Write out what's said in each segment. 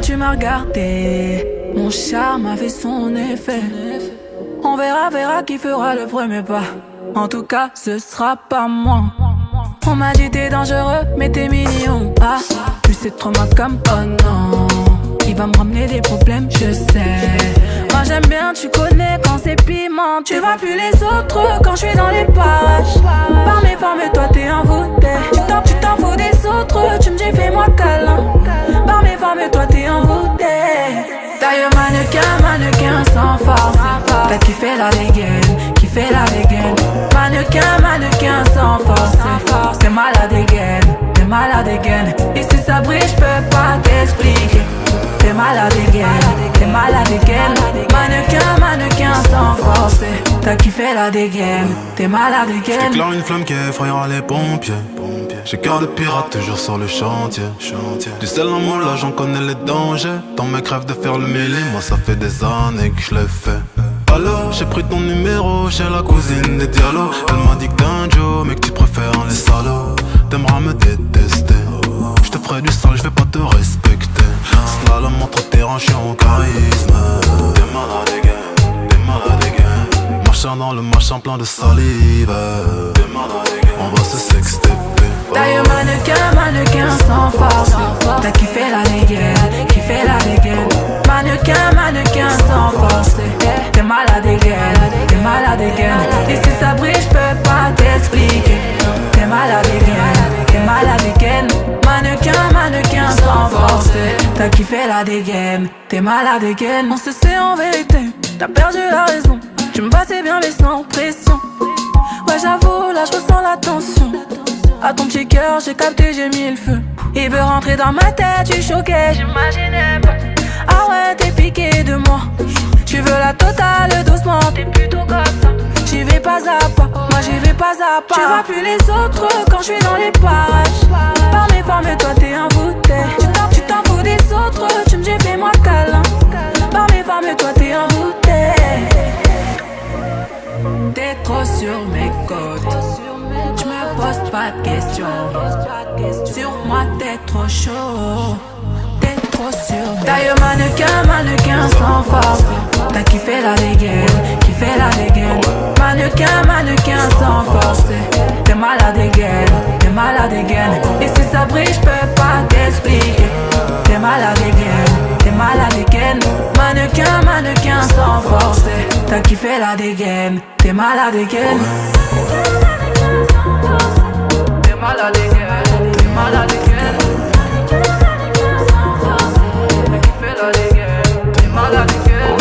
tu m'as regardé. Mon charme a fait son effet. On verra qui fera le premier pas. En tout cas, ce sera pas moi. On m'a dit t'es dangereux, mais t'es mignon. Ah, plus c'est trop ma comme oh non. Il va me ramener des problèmes, je sais. Moi j'aime bien, tu connais quand c'est piment. Tu vois plus les autres quand je suis dans les parages. Par mes formes, toi t'es envoûté. Tu t'en fous des autres, tu me dis fais-moi câlin. Par mes formes, toi t'es envoûté. D'ailleurs mannequin sans force. T'as kiffé la dégaine, kiffé la dégaine. Mannequin sans force. T'es malade again. Et si ça brille, j'peux pas t'expliquer. T'es malade again. Mannequin sans force. T'as kiffé la dégaine, t'es malade again. J'éclaire une flamme qui effrayera les pompiers. J'ai cœur de pirate toujours sur le chantier. Du sel en moi là j'en connais les dangers. Ton mec rêve de faire le mêlé, moi ça fait des années que je l'ai fait. Alors j'ai pris ton numéro chez la cousine des Diallo. Elle m'a dit que t'es un Joe mais que tu préfères les salauds. T'aimeras me détester. Je te ferai du sale, je vais pas te respecter. Slalom entre terrain, je suis en charisme. T'es malade again. Marchant dans le machin plein de salive. On va se sexter. D'ailleurs mannequin sans force. T'as kiffé la dégaine. Mannequin sans force. T'es malade again. Et si ça brille, j'peux pas t'expliquer. T'es malade again. Mannequin sans force. T'as kiffé la dégaine. T'es malade again. On se sait en vérité, t'as perdu la raison. Tu me passais bien mais sans pression. Ouais j'avoue, là j'ressens la tension. À ton petit cœur, j'ai capté, j'ai mis le feu. Il veut rentrer dans ma tête, tu choqué, j'imaginais pas. Ah ouais, t'es piqué de moi. Tu veux la totale doucement, t'es plutôt comme ça. J'y vais pas à pas, moi j'y vais pas à pas. Tu vois plus les autres quand je suis dans les parages. Par mes formes, toi t'es envoûté. Tu t'en fous des autres, tu me dis fais-moi câlin. Par mes formes, toi t'es envoûté. T'es trop sur mes côtes. J'me pose pas de questions. Sur moi t'es trop chaud. T'es trop sur mes. D'ailleurs mannequin sans force. T'as kiffé la dégaine. Mannequin sans force. T'es malade again. Et si ça brille, j'peux pas t'expliquer. T'es malade again. Mannequin sans force. T'as kiffé la dégaine. T'es malade again. T'es malade again. T'es malade again. T'as kiffé la dégaine. T'es malade again.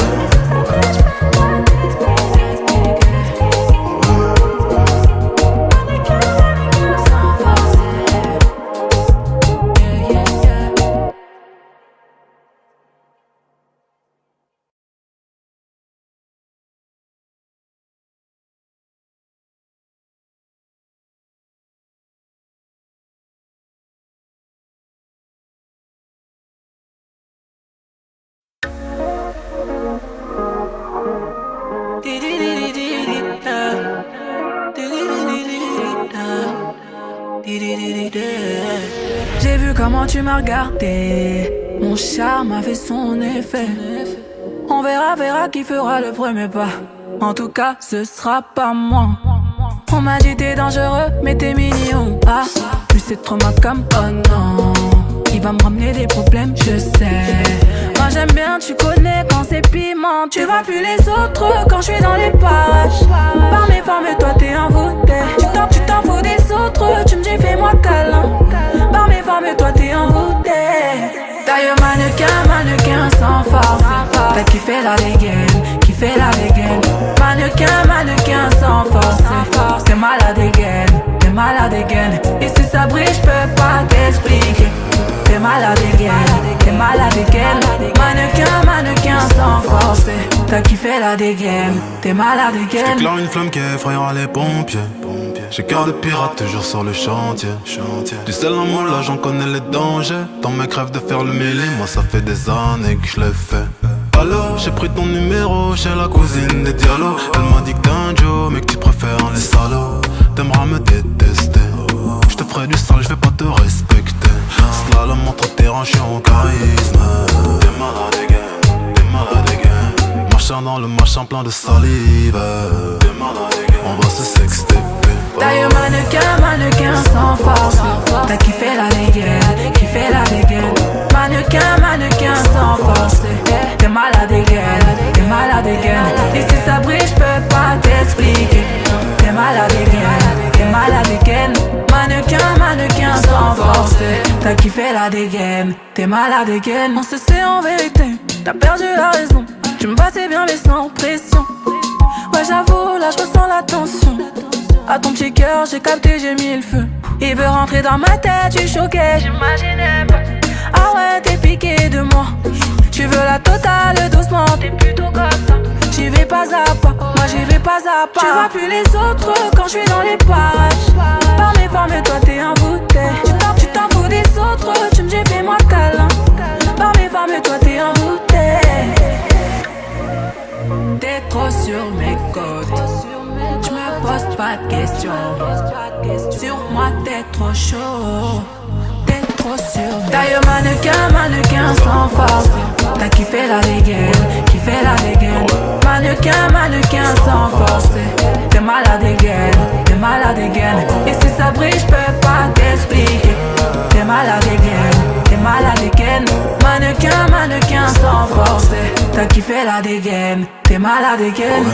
J'ai vu comment tu m'as regardé. Mon charme a fait son effet. On verra qui fera le premier pas. En tout cas, ce sera pas moi. On m'a dit t'es dangereux, mais t'es mignon. Ah, plus c'est trop ma comme oh non. Il va me ramener des problèmes, je sais. Moi j'aime bien, tu connais quand c'est piment. Tu vois plus les autres quand je suis dans les parages. Par mes formes, toi t'es envoûté. Tu t'en fous des autres, tu me dis fais-moi câlin. Par mes formes, toi t'es envoûté. D'ailleurs mannequin sans force. T'as kiffé la dégaine. Mannequin sans force. T'es malade again. Et si ça brille, j'peux pas t'expliquer. T'es malade again. Mannequin sans force. T'as kiffé la dégaine. T'es malade again. J'éclaire une flamme qui effrayera les pompiers. J'ai cœur de pirate toujours sur le chantier. Du sel en moi là j'en connais les dangers. Ton mec rêve de faire le mêlé, moi ça fait des années que je l'ai fait. Alors j'ai pris ton numéro chez la cousine des Diallo. Elle m'a dit que t'es un Joe mais que tu préfères les salauds. T'aimeras me détester. J'te ferai du sale, j'vais pas te respecter. Slalom entre terrain, j'suis en charisme. T'es malade again, t'es malade again. Machin dans le machin plein de salive. T'es malade again, on va se sexter. D'ailleurs mannequin sans force. T'as kiffé la dégaine, kiffé la dégaine. Mannequin sans force. T'es malade again. Et si ça brille, j'peux pas t'expliquer. T'es malade again. Mannequin sans force. T'as kiffé la dégaine, t'es malade again. On se sait en vérité, t'as perdu la raison. Tu me passais bien mais sans pression. Ouais j'avoue, là j'ressens la tension. À ton petit cœur, j'ai capté, j'ai mis le feu. Il veut rentrer dans ma tête, je suis choquée, j'imaginais pas. Ah ouais, t'es piqué de moi. Tu veux la totale doucement, t'es plutôt comme ça. J'y vais pas à pas, moi j'y vais pas à pas. Tu vois plus les autres quand je suis dans les parages. Par mes formes, toi t'es un bouteille. Tu t'en fous des autres, tu me dis fais-moi câlin. Par mes formes, toi t'es un bouteille. T'es trop sur mes côtes. Je me pose pas de questions. Sur moi t'es trop chaud. T'es trop sûr. D'ailleurs mannequin sans force. T'as kiffé la dégaine, kiffé la dégaine. Mannequin sans force. T'es malade again. Et si ça brille j'peux pas t'expliquer. T'es malade again. Mannequin sans force. T'as kiffé la dégaine, t'es malade again.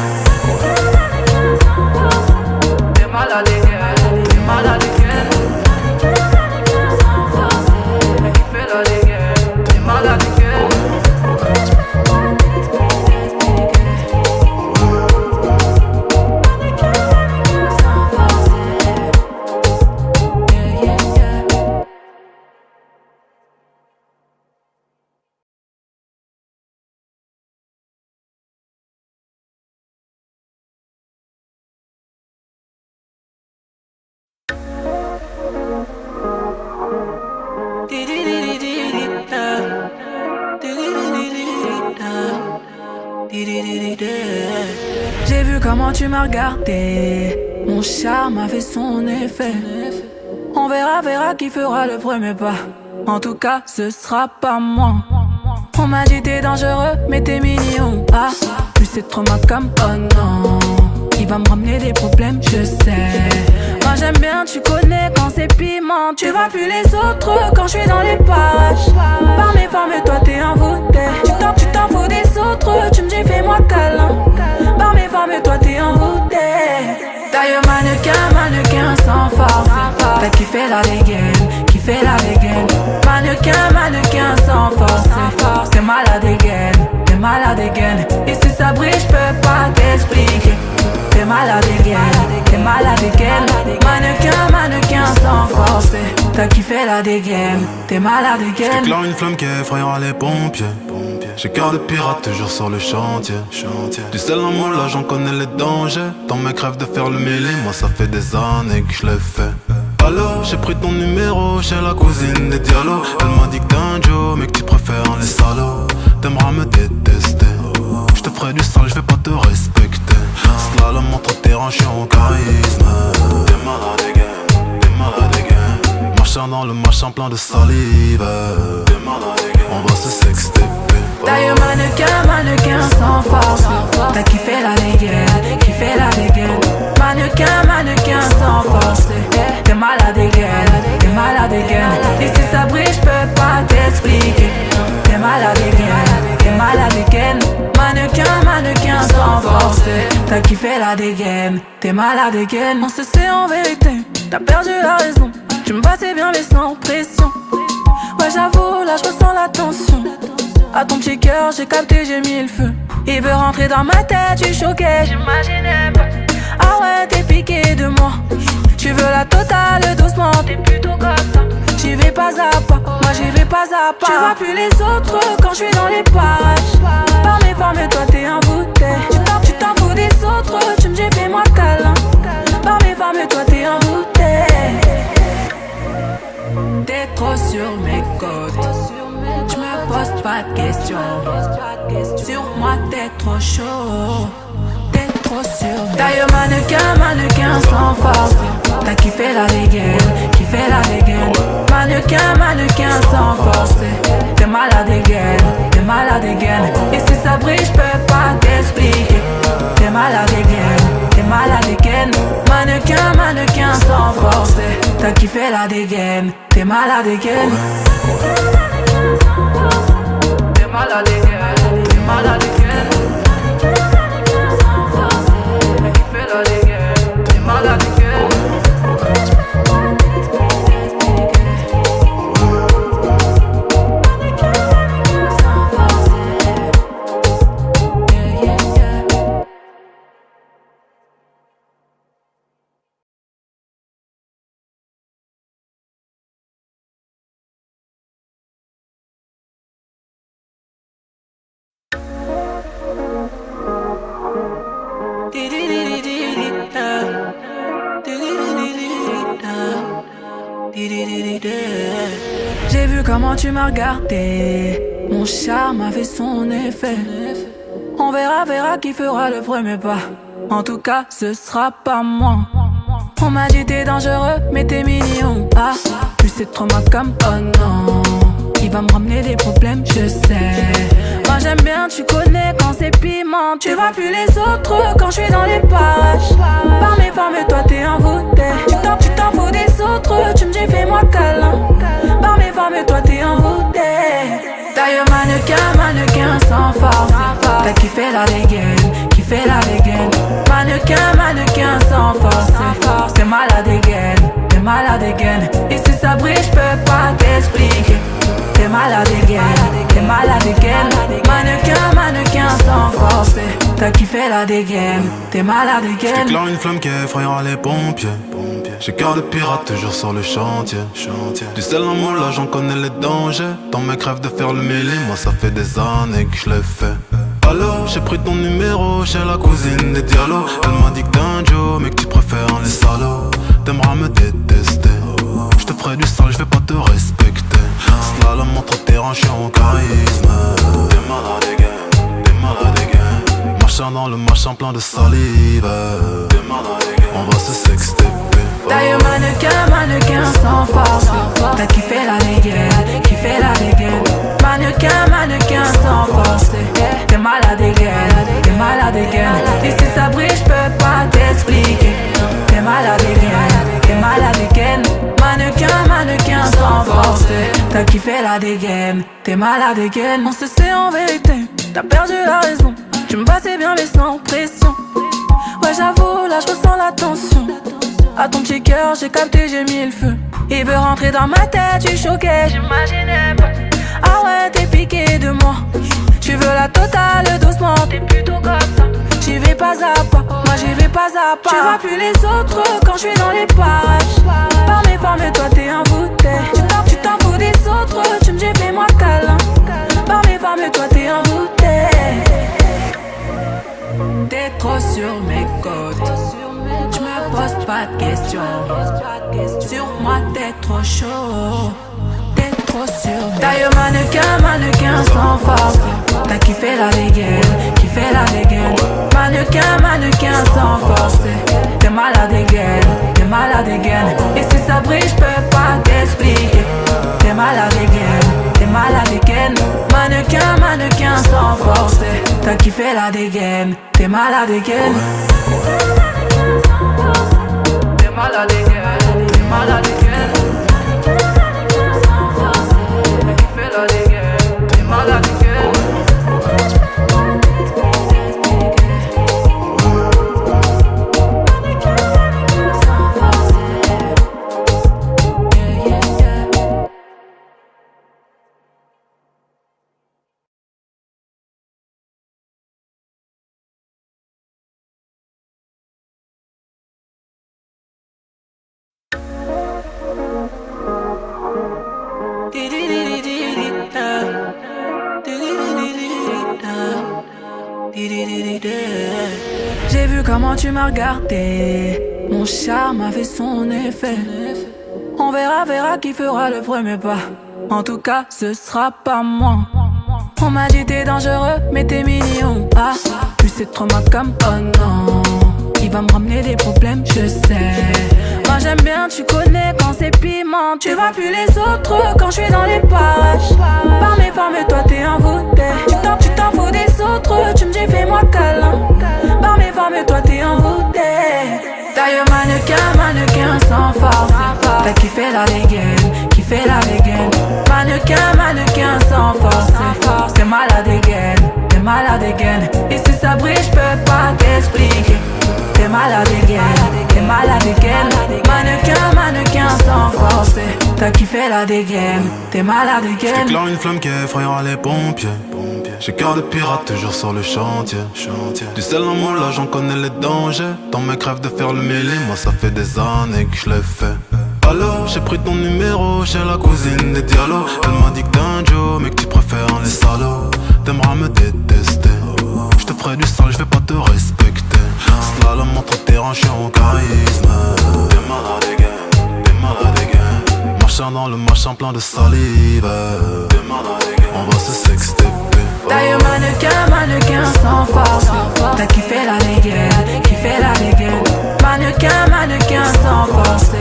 T'es malade again, t'es malade again. T'as kiffé la dégaine, t'es malade again. J'ai vu comment tu m'as regardé. Mon charme a fait son effet. On verra qui fera le premier pas. En tout cas, ce sera pas moi. On m'a dit t'es dangereux, mais t'es mignon. Ah, plus c'est trop ma com, oh non. Il va me ramener des problèmes, je sais. Moi j'aime bien, tu connais quand c'est piment. Tu vois plus les autres quand je suis dans les parages. Par mes formes, toi t'es un bouteille. Tu t'en fous des autres, tu me dis fais-moi câlin. Par mes formes, toi t'es un bouteille. D'ailleurs mannequin sans force. T'as kiffé la dégaine, kiffé la dégaine. Mannequin sans force. T'es malade again. Et si ça brille, j'peux pas t'expliquer. T'es malade again. Mannequin sans force. T'as kiffé la dégaine, t'es malade again. J'éclaire une flamme qui effrayera les pompiers. J'ai cœur de pirate toujours sur le chantier. Du sel en moi là j'en connais les dangers. Dans mes crèves de faire le mêlé, moi ça fait des années que je l'ai fait. Alors j'ai pris ton numéro chez la cousine des Diallo. Elle m'a dit que t'es un Joe mais que tu préfères les salauds. T'aimeras me détester. J'te ferai du sale, j'vais pas te respecter. Slalom entre terrain, j'suis en charisme. T'es malade again. Machin dans le machin plein de salive. T'es malade again, on va se sexter. D'ailleurs mannequin sans force. T'as kiffé la dégaine, kiffé la dégaine. Mannequin sans force. T'es malade again. Et si ça brille, j'peux pas t'expliquer. T'es malade again. Mannequin sans force. T'as kiffé la dégaine, t'es malade again. On se sait en vérité, t'as perdu la raison. Tu me passais bien mais sans pression. Ouais j'avoue, là j'ressens la tension. À ton petit cœur, j'ai capté, j'ai mis le feu. Il veut rentrer dans ma tête, je suis choquée, j'imaginais pas. Ah ouais, t'es piqué de moi. Tu veux la totale doucement, t'es plutôt comme ça. J'y vais pas à pas, moi j'y vais pas à pas. Tu vois plus les autres quand je suis dans les parages. Par mes formes, toi t'es un bouteille. Tu t'en fous des autres, tu me dis fais-moi câlin. Par mes formes, toi t'es un bouteille. T'es trop sur mes côtes. Je me pose pas de questions. Sur moi t'es trop chaud. T'es trop trop sûr. D'ailleurs mannequin sans force. T'as kiffé la dégaine, mannequin sans force. T'es malade again. Et si ça brille, j'peux pas t'expliquer. T'es malade again. Mannequin sans force. T'as kiffé la dégaine, t'es malade again. T'es malade again. T'as kiffé la dégaine, t'es malade again. J'ai vu comment tu m'as regardé, mon charme a fait son effet. On verra qui fera le premier pas. En tout cas, ce sera pas moi. On m'a dit t'es dangereux, mais t'es mignon. Ah, plus c'est trop ma cam, oh non. Il va me ramener des problèmes, je sais. Moi j'aime bien, tu connais quand c'est piment. Tu vois plus les autres quand je suis dans les parages. Par mes formes, toi t'es envoûté. Tu t'en fous des autres, tu me dis fais-moi câlin. Par mes formes, toi t'es envoûté. D'ailleurs mannequin sans force. T'as kiffé la dégaine. Mannequin sans force. T'es malade again. Et si ça brille, j'peux pas t'expliquer. T'es malade again. Mannequin sans force. T'as kiffé la dégaine, t'es malade again. J'éclaire une flamme qui effrayera les pompiers. J'ai cœur de pirate toujours sur le chantier. Du sel en moi là j'en connais les dangers. Ton mec rêve de faire le mêlé, moi ça fait des années que je l'ai fait. Allô, j'ai pris ton numéro chez la cousine des Diallo. Elle m'a dit que t'es un Joe, mais que tu préfères les salauds. T'aimeras me détester. Je te ferai du sale, je vais pas te respecter. Slalom entre terrain, je suis en charisme. T'es malade again. Marchant dans le machin plein de salive. T'es malade again. On va se sexter. D'ailleurs mannequin sans force. T'as kiffé la dégaine. Mannequin sans force. T'es malade again. Et si ça brille, j'peux pas t'expliquer. T'es malade again. Mannequin sans force. T'as kiffé la dégaine. T'es malade again. On se sait en vérité, t'as perdu la raison. Tu me passais bien mais sans pression. Ouais j'avoue, là j'ressens la tension. À ton petit cœur, j'ai capté, j'ai mis le feu. Il veut rentrer dans ma tête, tu choqué, j'imaginais pas. Ah ouais, t'es piqué de moi. Tu veux la totale doucement, t'es plutôt comme ça. J'y vais pas à pas, moi j'y vais pas à pas. Tu vois plus les autres quand je suis dans les parages. Par mes formes, toi t'es envoûté. Tu t'en fous des autres, tu me dis fais-moi câlin. Par mes formes, toi t'es envoûté. T'es trop sur mes côtes. J'me pose pas de questions. Sur moi t'es trop chaud. T'es trop sûr. D'ailleurs mannequin sans force. T'as kiffé la dégaine. Mannequin sans force. T'es malade again. Et si ça brille, j'peux pas t'expliquer. T'es malade again. Mannequin sans force. T'as kiffé la dégaine. T'es malade again. T'es malade again. T'as kiffé la dégaine. T'es malade again. J'ai vu comment tu m'as regardé, mon charme a fait son effet. On verra qui fera le premier pas. En tout cas, ce sera pas moi. On m'a dit t'es dangereux, mais t'es mignon. Ah, plus c'est trop ma cam, oh non. Il va me ramener des problèmes, je sais. Moi j'aime bien, tu connais quand c'est piment. Tu vois plus les autres quand je suis dans les parages. Par mes formes, toi t'es envoûté. Tu t'en fous des autres, tu me dis fais-moi câlin. Par mes formes, toi t'es envoûté. D'ailleurs mannequin sans force. T'as kiffé la dégaine, kiffé la dégaine. Mannequin sans force. T'es malade again. Et si ça brille, j'peux pas t'expliquer. T'es malade again. Mannequin sans force. T'as kiffé la dégaine, t'es malade again. J'éclaire une flamme qui effrayera les pompiers. J'ai cœur de pirate toujours sur le chantier. Du sel en moi là j'en connais les dangers. Ton mec rêve de faire le mêlé, moi ça fait des années que je l'ai fait. Alors j'ai pris ton numéro chez la cousine des Diallo. Elle m'a dit que t'es un Joe mais que tu préfères les salauds. T'aimeras me détester. Je te ferai du sale, je vais pas te respecter. Slalom entre terrain, je suis en charisme. T'es malade again. Marchant dans le machin plein de salive. On va se sexter. D'ailleurs mannequin sans force. T'as kiffé la dégaine. Mannequin sans force.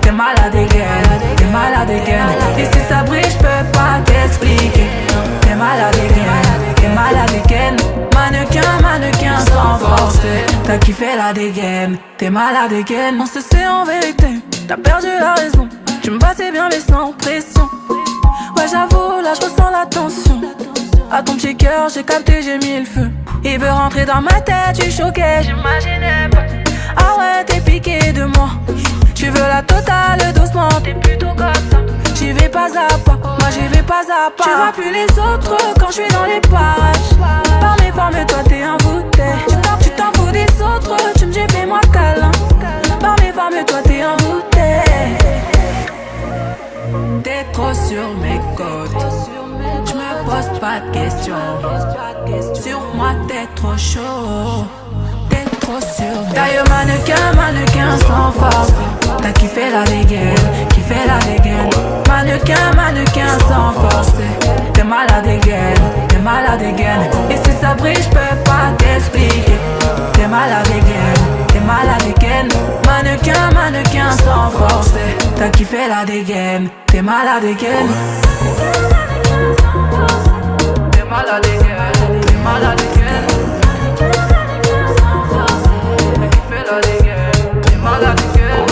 T'es malade again. Et si ça brille, j'peux pas t'expliquer. T'es malade again. Mannequin sans force. T'as kiffé la dégaine. T'es malade again. On se sait en vérité, t'as perdu la raison. Tu me passais bien mais sans pression. Ouais j'avoue, là j'ressens la tension. À ton petit cœur, j'ai capté, j'ai mis le feu. Il veut rentrer dans ma tête, tu choquais, j'imaginais pas. Ah ouais, t'es piqué de moi. Tu veux la totale doucement, t'es plutôt comme ça. J'y vais pas à pas, moi j'y vais pas à pas. Tu vois plus les autres quand je suis dans les parages. Par mes formes, toi t'es envoûté. Tu t'en fous des autres, tu me dis fais-moi câlin. Par mes formes, toi t'es envoûté. T'es trop sur mes côtes. J'me pose pas de questions. Sur moi t'es trop chaud. T'es trop sur mes. D'ailleurs mannequin sans force. T'as kiffé la dégaine. Mannequin sans force. T'es malade again. Et si ça brille, j'peux pas t'expliquer. T'es malade again. Mannequin sans force. T'as kiffé la dégaine. T'es malade again. T'es malade again. T'es malade again. T'as kiffé la dégaine. T'es malade again.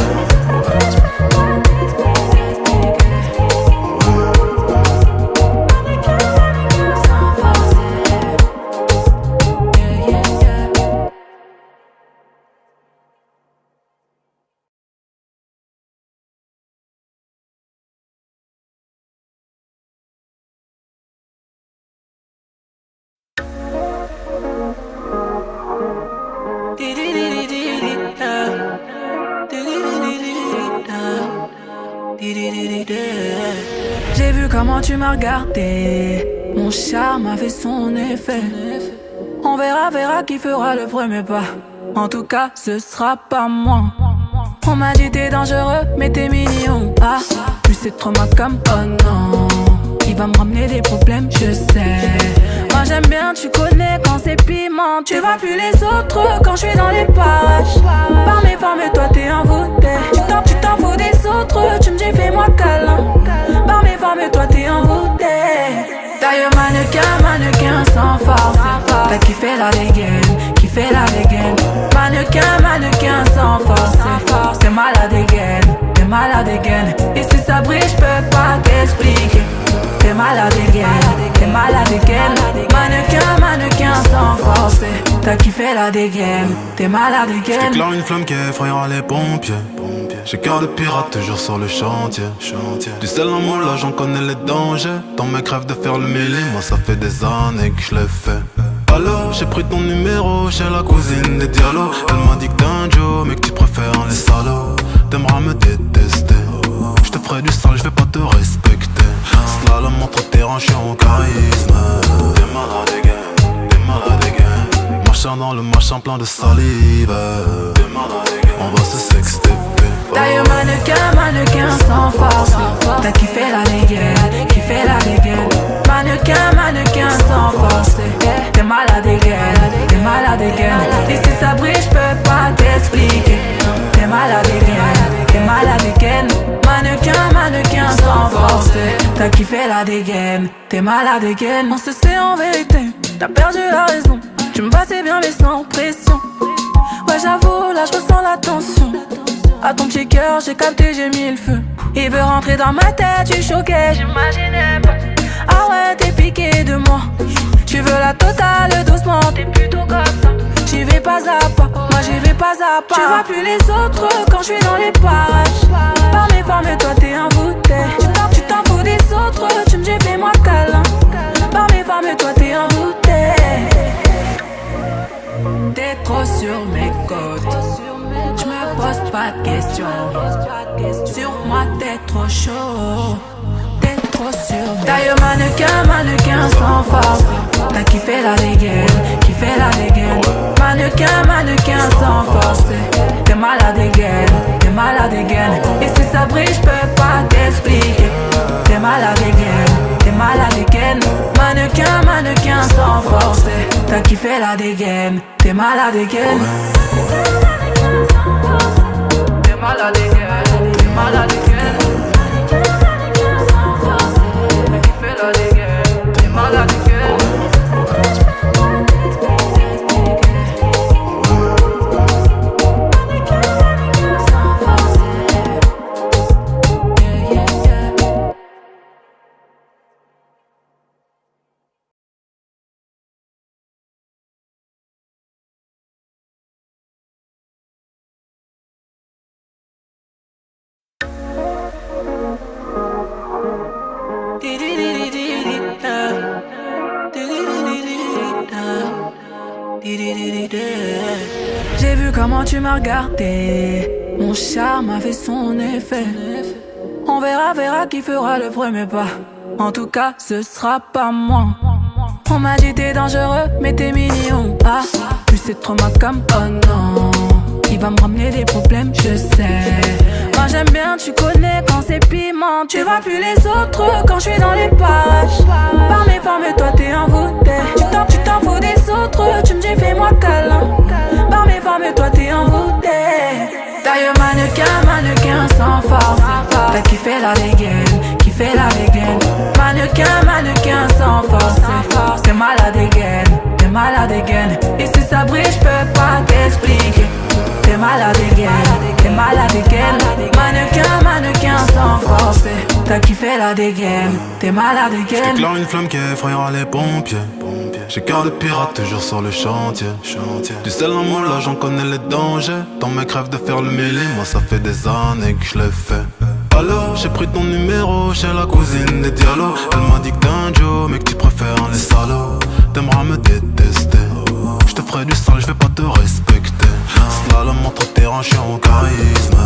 J'ai vu comment tu m'as regardé. Mon charme a fait son effet. On verra qui fera le premier pas. En tout cas, ce sera pas moi. On m'a dit t'es dangereux, mais t'es mignon. Ah, plus c'est trop ma cam, oh non. Il va me ramener des problèmes, je sais. Moi j'aime bien, tu connais quand c'est piment. Tu vois plus les autres quand je suis dans les parages. Par mes formes, toi t'es envoûté. Tu t'en fous des autres, tu me dis fais-moi câlin. Par mes formes, toi t'es envoûté. D'ailleurs mannequin sans force. T'as kiffé la dégaine. Mannequin sans force. T'es malade again. Et si ça brille, j'peux pas t'expliquer. T'es malade again. Mannequin sans force. T'as kiffé la dégaine. T'es malade again. J'éclaire une flamme qui effrayera les pompiers. J'ai cœur de pirate toujours sur le chantier. Du sel en moi là j'en connais les dangers. Ton mec rêve de faire le mêlé, moi ça fait des années que je l'ai fait. Alors j'ai pris ton numéro chez la cousine des Diallo. Elle m'a dit que t'es un Joe mais que tu préfères les salauds. T'aimeras me détester. Je te ferai du sale, je vais pas te respecter. Slalom entre terrain, je suis en charisme. T'es malade again. Marchant dans le machin plein de salive. On va se sexter. D'ailleurs mannequin sans force. T'as kiffé la dégaine. Mannequin, mannequin sans forcer. T'es malade again, t'es malade again. Et si ça brille, j'peux pas t'expliquer. T'es malade again, t'es malade again. Mannequin, mannequin sans forcer. T'as kiffé la dégaine, t'es malade again. On se sait en vérité, t'as perdu la raison. Tu me passais bien mais sans pression. Ouais j'avoue, là je ressens la tension. À ton petit cœur, j'ai capté, j'ai mis le feu. Il veut rentrer dans ma tête, tu choquais, j'imaginais pas. Ah ouais, t'es piqué de moi. Tu veux la totale, doucement, t'es plutôt comme ça. J'y vais pas à pas, moi j'y vais pas à pas. Tu vois plus les autres quand je suis dans les parages. Par mes formes, toi t'es un bouteille. Tu t'en fous des autres, tu me dis fais-moi câlin. Par mes formes, toi t'es un bouteille. T'es trop sur mes côtes. J'me pose pas de questions. Sur moi t'es trop chaud. T'es trop sur mes. D'ailleurs mannequin, mannequin sans force. T'as kiffé la dégaine, kiffé la dégaine. Mannequin, mannequin sans force. T'es malade again, t'es malade again. Et si ça brille j'peux pas t'expliquer. T'es malade again, t'es malade again. Mannequin, mannequin sans force. T'as kiffé la dégaine, t'es malade again. T'es malade again, t'es malade again. T'as kiffé la dégaine, t'es malade again. J'ai vu comment tu m'as regardé. Mon charme a fait son effet. On verra, verra qui fera le premier pas. En tout cas, ce sera pas moi. On m'a dit t'es dangereux, mais t'es mignon. Ah, plus c'est trop ma cam, oh non. Il va me ramener des problèmes, je sais. Moi j'aime bien, tu connais quand c'est piment. Tu vois plus les autres quand je suis dans les parages. Par mes formes, toi t'es envoûté. Tu t'en fous des autres, tu me dis fais-moi câlin. Par mes formes, toi t'es envoûté. D'ailleurs mannequin, mannequin sans force. T'as kiffé la dégaine, kiffé la dégaine. Mannequin, mannequin sans force. T'es malade again, t'es malade again. Et si ça brille, j'peux pas t'expliquer. T'es malade again, t'es malade again. Mannequin, mannequin sans force. T'as kiffé la dégaine, t'es malade again. J'éclaire une flamme qui effrayera les pompiers. J'ai cœur de pirate toujours sur le chantier. Du sel en moi là j'en connais les dangers. Dans mes crèves de faire le mêlé, moi ça fait des années que je l'ai fait. Alors j'ai pris ton numéro chez la cousine des Diallo. Elle m'a dit que t'es un Joe mais que tu préfères les salauds. T'aimeras me détester. Je te ferai du sale, je vais pas te respecter. Slalom entre terrain, je suis en charisme.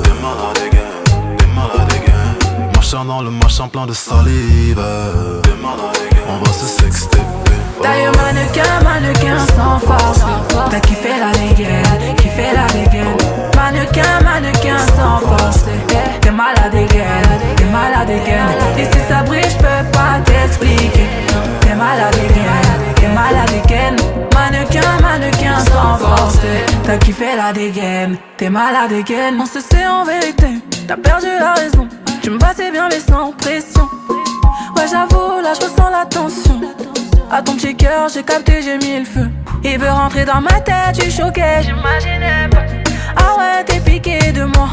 T'es malade again, t'es malade again. Machin dans le machin plein de salive. T'es malade again, on va se sexter. D'ailleurs mannequin, mannequin sans force. T'as kiffé la dégaine, kiffé la dégaine. Mannequin, mannequin sans force. T'es malade again, t'es malade again. Et si ça brille, j'peux pas t'expliquer. T'es malade again, t'es malade again. Mannequin, mannequin sans force. T'as kiffé la dégaine, t'es malade again. On se sait en vérité, t'as perdu la raison. Tu me passais bien mais sans pression. Ouais j'avoue, là je ressens la tension. À ton petit cœur, j'ai capté, j'ai mis le feu. Il veut rentrer dans ma tête, tu choquais, j'imaginais pas. Ah ouais, t'es piqué de moi.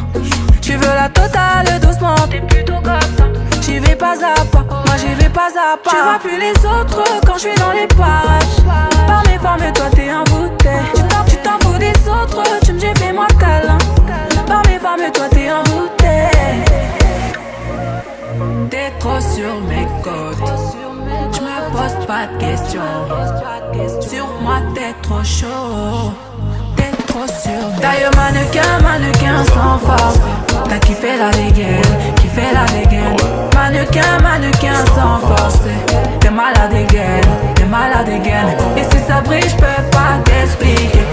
Tu veux la totale, doucement, t'es plutôt comme ça. J'y vais pas à pas, moi j'y vais pas à pas. Tu vois plus les autres quand je suis dans les parages. Par mes formes, toi t'es un bouteille. Tu t'en fous des autres, tu me dis fais-moi câlin. Par mes formes, toi t'es un bouteille. T'es trop sur mes côtes. J'me pose pas de questions. Sur moi t'es trop chaud. T'es trop sur. D'ailleurs mannequin, mannequin sans force. T'as kiffé la dégaine, kiffé la dégaine. Mannequin, mannequin sans force. T'es malade again, t'es malade again. Et si ça brille, j'peux pas t'expliquer.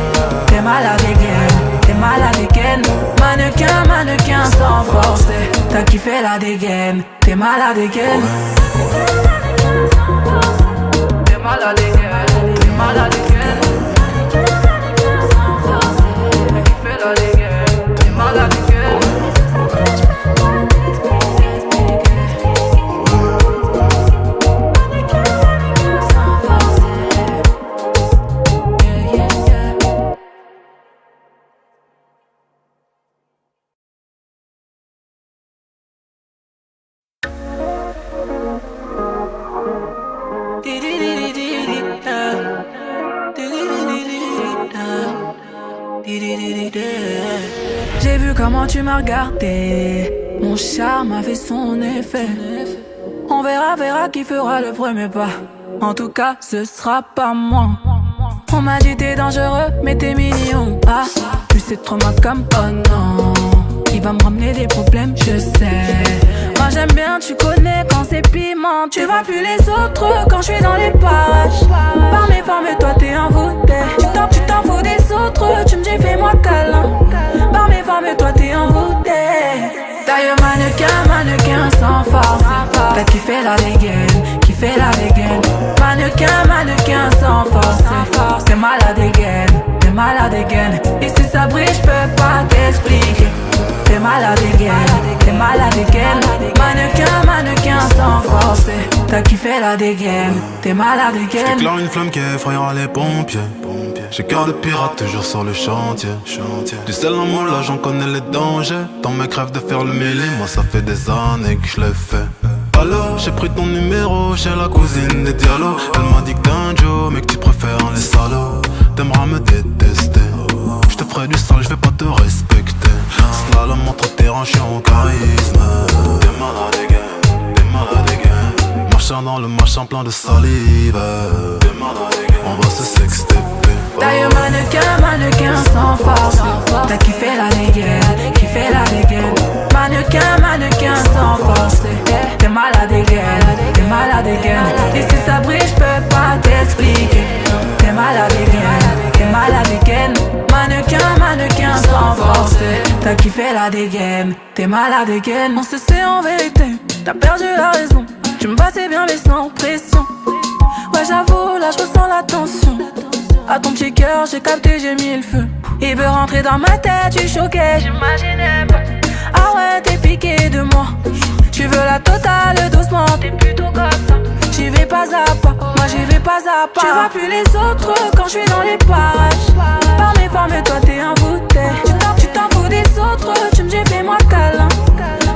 T'es malade again, t'es malade again. Mannequin, mannequin sans force. T'as kiffé la dégaine, t'es malade again. T'es malade again, t'es malade again. T'as kiffé la dégaine, t'es malade again. J'ai vu comment tu m'as regardé, mon charme a fait son effet. On verra qui fera le premier pas. En tout cas, ce sera pas moi. On m'a dit t'es dangereux, mais t'es mignon. Ah, plus c'est trop ma comme oh non. Il va me ramener des problèmes, je sais. Moi j'aime bien, tu connais quand c'est piment. Tu vois plus les autres quand je suis dans les parages. Par mes formes, toi t'es envoûté. Tu t'en fous des autres, tu me dis fais-moi câlin. Par mes formes, toi t'es envoûté. D'ailleurs mannequin sans force. T'as kiffé la dégaine, mannequin sans force. T'es malade again. Et si ça brille, j'peux pas t'expliquer. T'es malade again. Mannequin sans force. T'as kiffé la dégaine, t'es malade again. J'éclaire une flamme qui effrayera les pompiers. J'ai cœur de pirate toujours sur le chantier. Du sel en moi là j'en connais les dangers. Ton mec rêve de faire le mêlé, moi ça fait des années que je l'ai fait. Alors j'ai pris ton numéro chez la cousine des Diallo. Elle m'a dit que t'es un Joe mais que tu préfères les salauds. T'aimeras me détester, je te ferai du sale, je vais pas te respecter. Slalom entre terrain, je suis en charisme. T'es malade again. Marchant dans le machin plein de salive. On va se sexter. D'ailleurs mannequin sans force. T'as kiffé la dégaine, mannequin sans force. T'es malade again. Et si ça brille, j'peux pas t'expliquer. T'es malade again. Mannequin sans force. T'as kiffé la dégaine, t'es malade again. On se sait en vérité, t'as perdu la raison. Tu me passais bien mais sans pression. Ouais j'avoue, là j'ressens la tension. À ton petit cœur, j'ai capté, j'ai mis le feu. Il veut rentrer dans ma tête, tu choqué, j'imaginais pas. Ah ouais, t'es piqué de moi. Tu veux la totale doucement, t'es plutôt comme ça. J'y vais pas à pas, moi j'y vais pas à pas. Tu vois plus les autres quand je suis dans les parages. Par mes formes, toi t'es envoûté. Tu t'en fous des autres, tu me dis fais-moi câlin.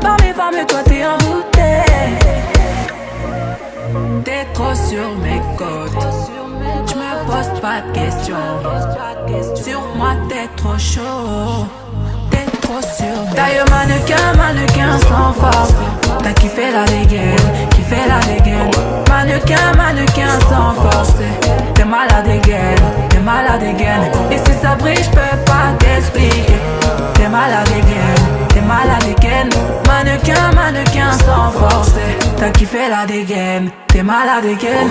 Par mes formes, toi t'es envoûté. T'es trop sur mes côtes. J'me pose pas de questions. Sur moi t'es trop chaud. T'es trop sur mes. D'ailleurs mannequin sans force. T'as kiffé la dégaine, mannequin sans force. T'es malade again. Et si ça brille, j'peux pas t'expliquer. T'es malade again. Mannequin sans force. T'as kiffé la dégaine, t'es malade again.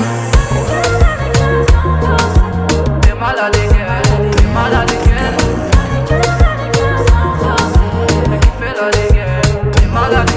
T'es malade again, t'es malade again. T'as kiffé la dégaine, t'es malade again.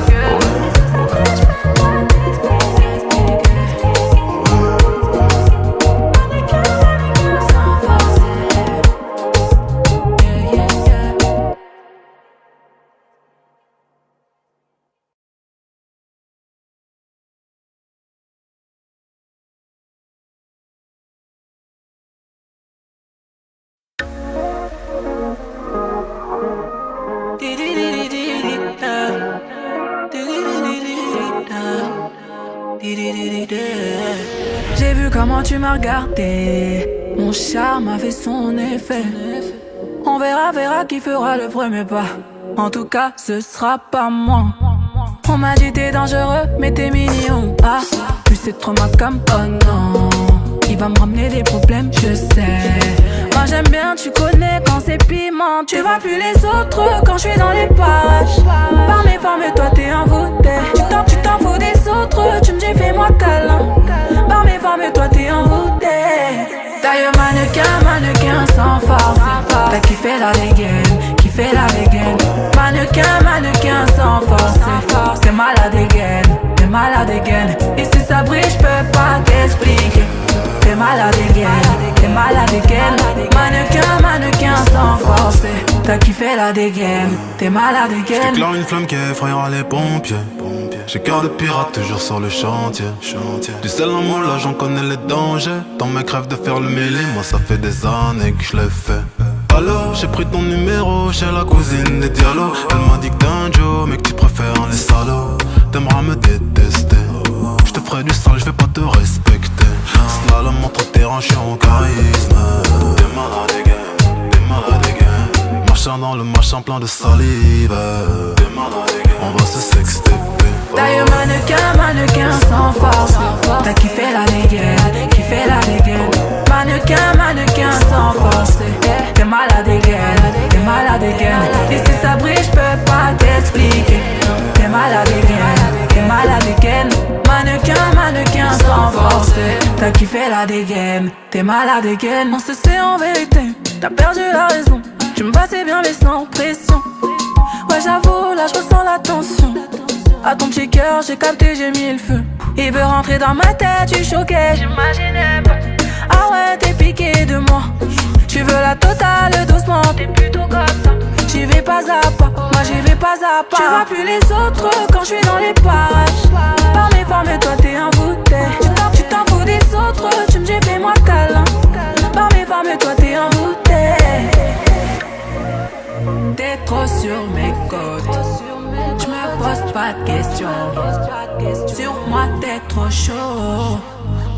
J'ai vu comment tu m'as regardé, mon charme a fait son effet. On verra qui fera le premier pas. En tout cas, ce sera pas moi. On m'a dit t'es dangereux, mais t'es mignon. Ah, plus c'est trop ma comme oh non. Il va me ramener des problèmes, je sais. Moi j'aime bien, tu connais quand c'est piment. Tu vois plus les autres quand je suis dans les parages. Par mes formes, toi t'es envoûté. Tu t'en fous des autres, tu me dis fais-moi câlin. Par mes formes, toi t'es envoûté. D'ailleurs mannequin sans force. T'as kiffé la dégaine, mannequin sans force. T'es malade again. Et si ça brille, j'peux pas t'expliquer. T'as kiffé la dégaine, t'es malade again. J'éclaire une flamme qui effrayera les pompiers. J'ai cœur de pirate toujours sur le chantier. Du sel en moule, là j'en connais les dangers. Ton mec rêve de faire le mêlé, moi ça fait des années que je l'ai fait. Alors j'ai pris ton numéro chez la cousine des Diallo. Elle m'a dit que t'es un Joe, mais que tu préfères les salauds. T'aimeras me détester, je te ferai du sale, je vais pas te respecter. Slalom entre terrain, je suis en charisme. T'es malade again, t'es malade again. Marchant dans le machin plein de salive. T'es malade again, on va se sexter. D'ailleurs mannequin sans force. T'as kiffé la dégaine, kiffé la dégaine. Mannequin sans force. T'es malade again. Et si ça brille j'peux pas t'expliquer. T'es malade again. Mannequin sans force. T'as kiffé la dégaine, t'es malade again. On se sait en vérité, t'as perdu la raison. Tu me passais bien mais sans pression. Ouais j'avoue là j'ressens la tension. À ton petit cœur, j'ai capté, j'ai mis le feu. Il veut rentrer dans ma tête, tu choquais, j'imaginais pas. Ah ouais, t'es piqué de moi. Tu veux la totale doucement, t'es plutôt comme ça. J'y vais pas à pas, moi j'y vais pas à pas. Tu vois plus les autres quand je suis dans les parages. Par mes formes, toi t'es envoûté. Tu t'en fous des autres, tu me dis fais-moi câlin. Par mes formes, toi t'es envoûté. T'es trop sur mes côtes. J'me pose pas de questions. Sur moi t'es trop chaud.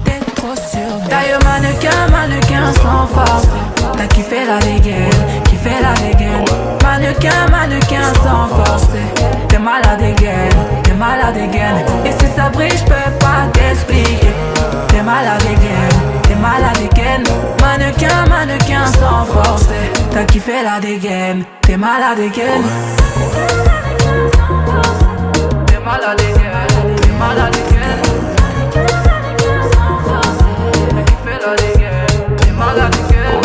T'es trop sur mes. D'ailleurs mannequin sans force. T'as kiffé la dégaine, Mannequin sans force. T'es malade again. Et si ça brille j'peux pas t'expliquer. T'es malade again. Mannequin sans force. T'as kiffé la dégaine, t'es malade again. T'es malade again, t'es malade again. T'as kiffé la dégaine, t'es malade again.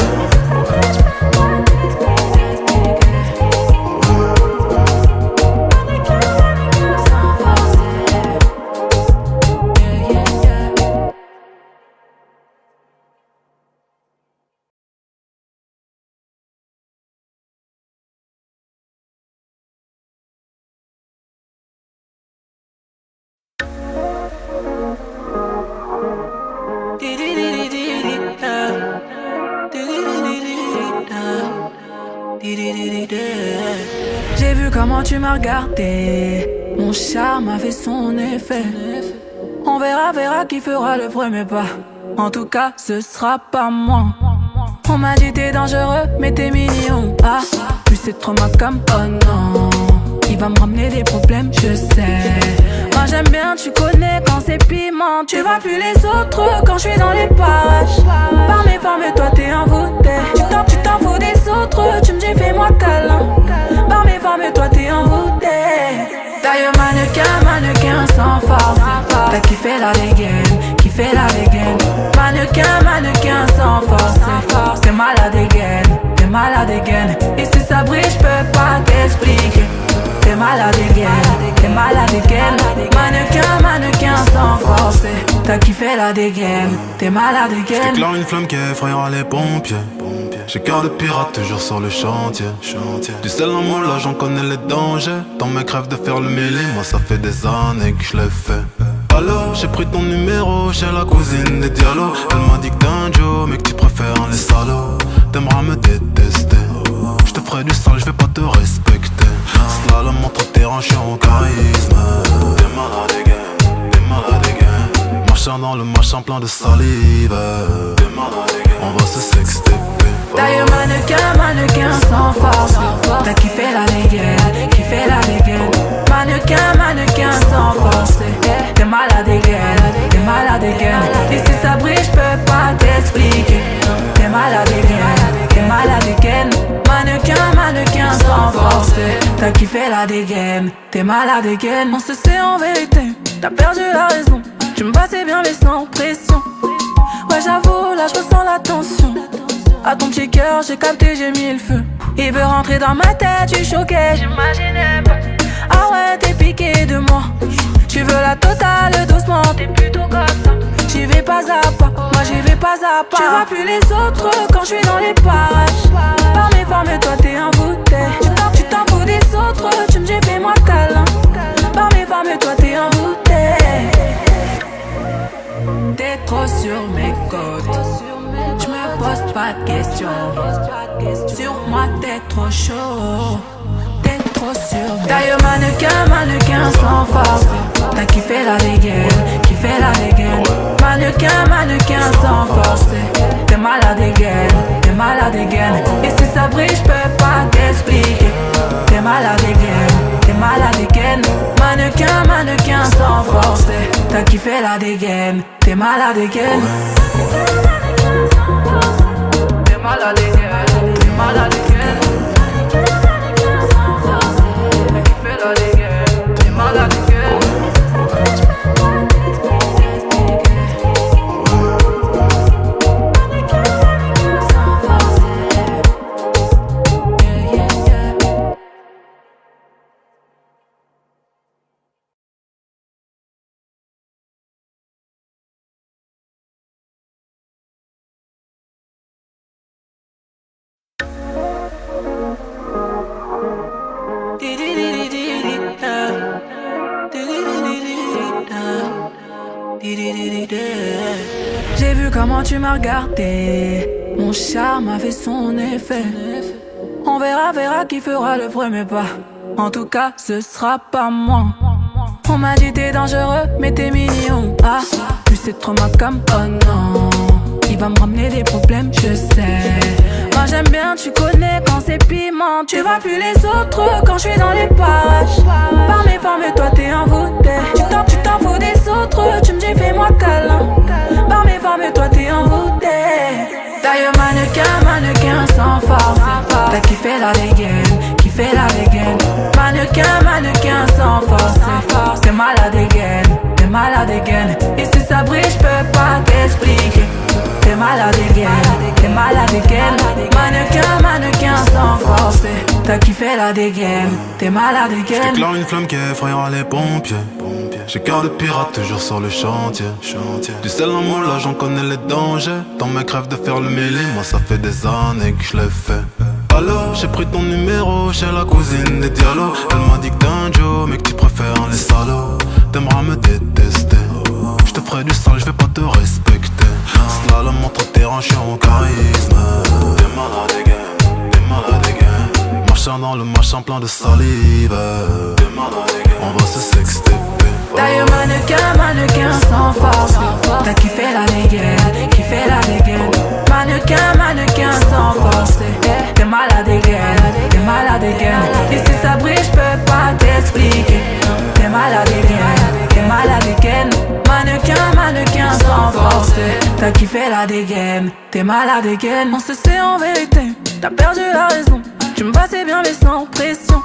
J'ai vu comment tu m'as regardé. Mon charme a fait son effet. On verra qui fera le premier pas. En tout cas, ce sera pas moi. On m'a dit t'es dangereux, mais t'es mignon. Ah, plus c'est trop ma cam, oh non. Il va me ramener des problèmes, je sais. Moi j'aime bien, tu connais quand c'est piment. Tu vois plus les autres quand je suis dans les parages. Par mes formes, toi t'es envoûté. Tu t'en fous des autres, tu me dis fais-moi câlin. Par mes formes, toi t'es envoûté. D'ailleurs mannequin sans force. T'as kiffé la dégaine, Mannequin sans force. T'es malade again. Et si ça brille j'peux pas t'expliquer. T'es malade again. Mannequin sans force. T'as kiffé la dégaine, t'es malade again. J'éclaire une flamme qui effrayera les pompiers. J'ai cœur de pirate toujours sur le chantier. Du sel en moule, là j'en connais les dangers. Ton mec rêve de faire le mêlé, moi ça fait des années que je l'ai fait. Alors j'ai pris ton numéro chez la cousine des Diallo. Elle m'a dit que t'es un Joe, mais que tu préfères les salauds. T'aimeras me détester, je te ferai du sale, je vais pas te respecter. Slalom entre terrain, je suis en charisme. T'es malade again. Marchant dans le machin plein de salive. T'es malade again, on va se sexter. D'ailleurs mannequin sans force. T'as kiffé la dégaine, Mannequin sans force. T'es malade again. Et si ça brille j'peux pas t'expliquer. T'es malade again. Mannequin sans force. T'as kiffé la dégaine, t'es malade again. On se sait en vérité, t'as perdu la raison. Tu me passais bien mais sans pression. Ouais j'avoue là j'ressens la tension. À ton petit cœur, j'ai capté, j'ai mis le feu. Il veut rentrer dans ma tête, tu choquais, j'imaginais pas. Ah ouais, t'es piqué de moi. Tu veux la totale doucement, t'es plutôt comme ça. J'y vais pas à pas, moi j'y vais pas à pas. Tu vois plus les autres quand je suis dans les parages. Par mes formes, toi t'es envoûté. question. Sur moi t'es trop chaud, t'es trop sûr. D'ailleurs mannequin sans force. T'as kiffé la dégaine, kiffé la dégaine. Mannequin sans force. T'es malade again. Et si ça brille j'peux pas t'expliquer. T'es malade again. Mannequin sans force. T'as kiffé la dégaine, t'es malade again. T'es malade again, t'es malade again. T'as kiffé la dégaine, t'es malade again. J'ai vu comment tu m'as regardé, mon charme a fait son effet. On verra qui fera le premier pas. En tout cas, ce sera pas moi. On m'a dit t'es dangereux, mais t'es mignon. Ah, plus c'est trop ma cam, oh non. Il va me ramener des problèmes, je sais. Moi j'aime bien, tu connais quand c'est piment. Tu vois plus les autres quand je suis dans les parages. Par mes formes, toi t'es envoûté. Tu t'en fous des autres, tu me dis fais-moi câlin. Par mes formes, toi t'es envoûté. D'ailleurs mannequin sans force. T'as kiffé la dégaine. Mannequin sans force. T'es malade again. Et si ça brille, j'peux pas t'expliquer. T'es malade again. Mannequin sans force. T'as kiffé la dégaine, t'es malade again. J'éclaire une flamme qui effrayera les pompiers. J'ai cœur de pirate toujours sur le chantier. Du sel en moulage, j'en connais les dangers. Dans mes crèves de faire le mêlé, moi ça fait des années que je l'ai fait. Alors j'ai pris ton numéro chez la cousine des Diallo. Elle m'a dit que t'es un Joe, mais que tu préfères les salauds. T'aimeras me détester. Je te ferai du sale, je vais pas te respecter. Slalom entre terrain, je suis en charisme. T'es malade again. Marchant dans le machin plein de salive. T'es malade again. On va se sexter. D'ailleurs mannequin sans force. T'as kiffé la dégaine. Mannequin sans force. T'es malade again. Et si ça brille, j'peux pas t'expliquer. T'es malade again. Mannequin sans force. T'as kiffé la dégaine, t'es malade again. On se sait en vérité, t'as perdu la raison. Tu me passais bien mais sans pression.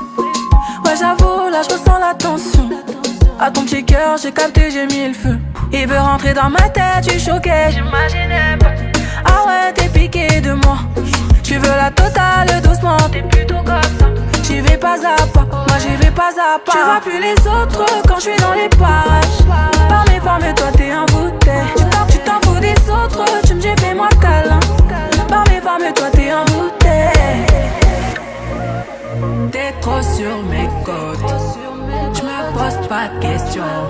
Ouais j'avoue, là je ressens la tension. À ton petit cœur, j'ai capté, j'ai mis le feu. Il veut rentrer dans ma tête, tu choquais, j'imaginais pas. Ah ouais, t'es piqué de moi. Tu veux la totale doucement, t'es plutôt comme ça. J'y vais pas à pas, moi j'y vais pas à pas. Tu vois plus les autres quand je suis dans les parages. Par mes formes, toi t'es envoûté. Tu t'en fous des autres, tu me dis fais-moi câlin. Par mes formes, toi t'es envoûté. T'es trop sur mes côtes. J'me pose pas de questions.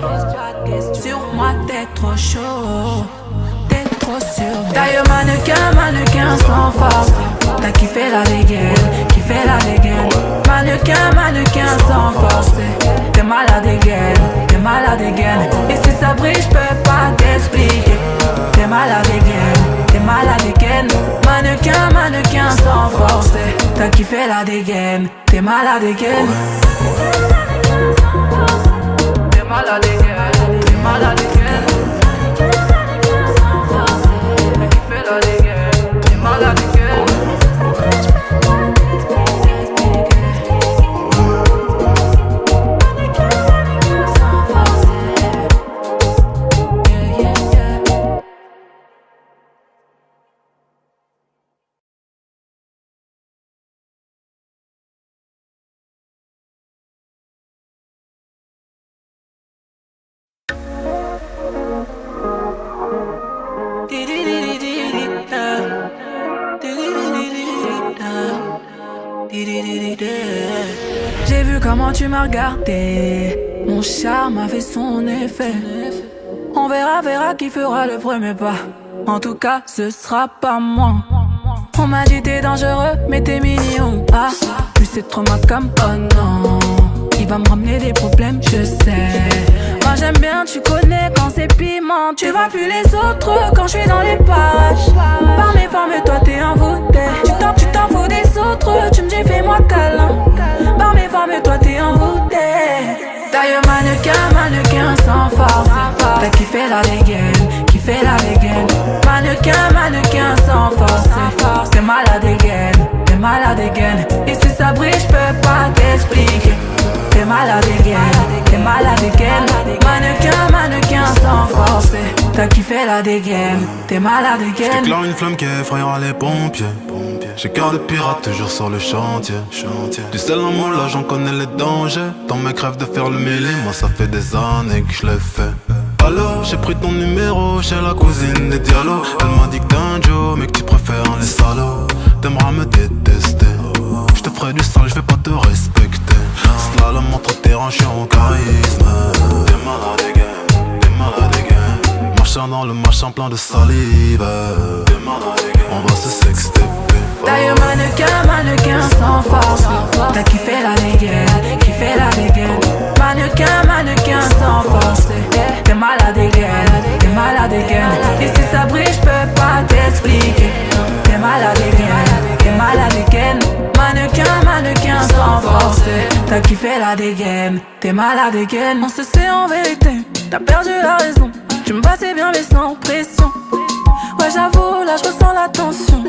Sur moi t'es trop chaud. T'es trop sûr. D'ailleurs mannequin sans force. T'as kiffé la dégaine. Mannequin sans force. T'es malade again. Et si ça brille, j'peux pas t'expliquer. T'es malade again. Mannequin sans force. T'as kiffé la dégaine. T'es malade again. T'es malade again. T'as kiffé la dégaine. T'es malade again. J'ai vu comment tu m'as regardé, mon charme a fait son effet. On verra qui fera le premier pas. En tout cas, ce sera pas moi. On m'a dit t'es dangereux, mais t'es mignon. Ah, plus c'est trop ma com, oh non. Il va me ramener des problèmes, je sais. Moi j'aime bien, tu connais quand c'est piment. Tu vois plus les autres quand je suis dans les parages. Par mes formes, toi t'es envoûté. Tu t'en fous des autres, tu me dis fais-moi câlin. Par mes formes, toi t'es envoûté. Taille mannequin sans force. T'as kiffé la dégaine, kiffé la dégaine. Mannequin sans force. T'es malade again. Et si ça brille, j'peux pas t'expliquer. T'es malade again. Mannequin sans force. T'as kiffé la dégaine, t'es malade again. J'éclaire une flamme qui effrayera les pompiers. J'ai cœur de pirate toujours sur le chantier. Du sel en moi là j'en connais les dangers. Dans mes crèves de faire le mêlé, moi ça fait des années que je l'ai fait. Alors j'ai pris ton numéro chez la cousine des Diallo. Elle m'a dit que t'es un Joe mais que tu préfères les salauds. T'aimeras me détester. Je te ferai du sale, je vais pas te respecter. Slalom entre tes hanches en charisme. T'es malade again. Marchant dans le machin plein de salive. T'es malade again. On va se sexter. Taille mannequin sans force. T'as kiffé la dégaine. Mannequin sans force. T'es malade again. Et si ça brille, j'peux pas t'expliquer. T'es malade again. Mannequin sans force. T'as kiffé la dégaine. T'es malade again. On se sait en vérité, t'as perdu la raison. Tu me passais bien mais sans pression. Ouais j'avoue, là j'ressens la tension.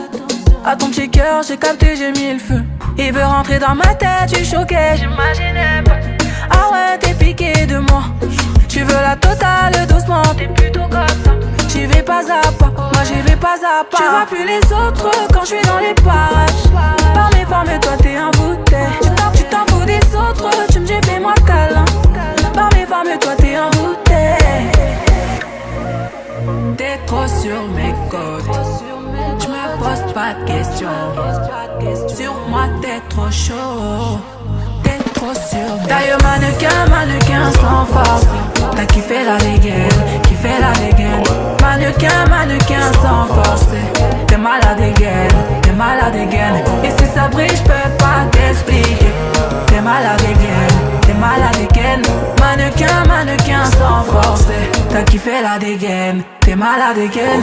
À ton petit cœur, j'ai capté, j'ai mis le feu. Il veut rentrer dans ma tête, je suis choqué, j'imaginais pas. Ah ouais, t'es piqué de moi. Tu veux la totale doucement, t'es plutôt comme ça. J'y vais pas à pas, moi j'y vais pas à pas. Tu vois plus les autres quand je suis dans les parages. Par mes formes, toi t'es envoûté. Tu t'en fous des autres, tu me dis fais-moi câlin. Par mes formes, toi t'es envoûté. T'es trop sur mes côtes. Je me pose pas de questions. Sur moi t'es trop chaud. T'es trop sûr. Taille mannequin sans force. T'as kiffé la dégaine. Mannequin sans force. T'es malade again. Et si ça brille, j'peux pas t'expliquer. T'es malade again. Mannequin sans force. T'as kiffé la dégaine. T'es malade again.